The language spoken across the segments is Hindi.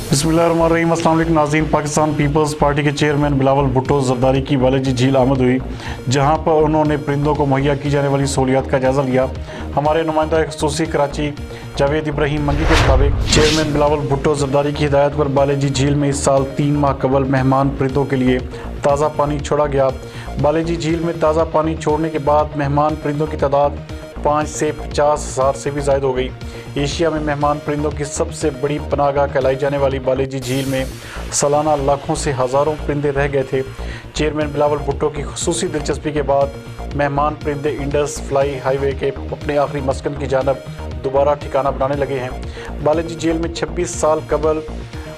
बिस्मिल्लाहिर्रहमानिर्रहीम। अस्सलाम वालेकुम नाज़रीन। पाकिस्तान पीपल्स पार्टी के चेयरमैन बिलावल भुट्टो जरदारी की बालाजी झील आमद हुई, जहां पर उन्होंने परिंदों को मुहैया की जाने वाली सहूलियात का जायज़ा लिया। हमारे नुमाइंदा खसूसी कराची जावेद इब्राहिम मंगी के मुताबिक चेयरमैन बिलावल भुट्टो जरदारी की हिदायत पर बालाजी झील में इस साल 3 माह कबल मेहमान परिंदों के लिए ताज़ा पानी छोड़ा गया। बालाजी झील में ताज़ा पानी छोड़ने के बाद मेहमान परिंदों की तादाद 5 से 50 हज़ार से भी ज़ायद हो गई। एशिया में मेहमान परिंदों की सबसे बड़ी पनाहगाह कहलाई जाने वाली बालाजी झील में सालाना लाखों से हज़ारों परिंदे रह गए थे। चेयरमैन बिलावल भुट्टो की खुसूसी दिलचस्पी के बाद मेहमान परिंदे इंडस फ्लाई हाईवे के अपने आखिरी मस्कन की जानब दोबारा ठिकाना बनाने लगे हैं। बालाजी झील में 26 साल कबल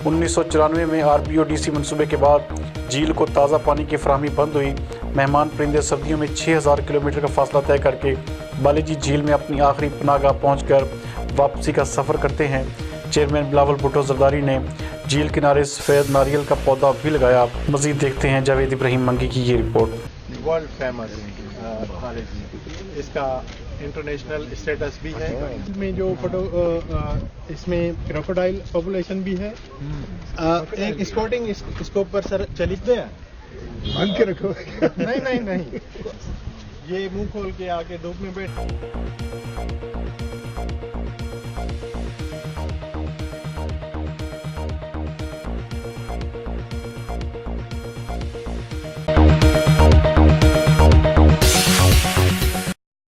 1994 में RBODC मनसूबे के बाद झील को ताज़ा पानी की फराहमी बंद हुई। मेहमान परिंदे सर्दियों में 6000 किलोमीटर का फासला तय करके बालाजी झील में अपनी आखिरी पनाहगाह पहुंचकर वापसी का सफ़र करते हैं। चेयरमैन बिलावल भुट्टो जरदारी ने झील किनारे सफ़ेद नारियल का पौधा भी लगाया। मज़ीद देखते हैं जावेद इब्राहिम मंगी की ये रिपोर्ट। वर्ल्ड फेमस बालाजी, इसका इंटरनेशनल स्टेटस भी है। इसमें जो इसमें क्रोकोडाइल पॉपुलेशन भी है। एक स्पोर्टिंग स्कोप पर सर चलित है, बंद के रखो। नहीं, ये मुंह खोल के आके धूप में बैठ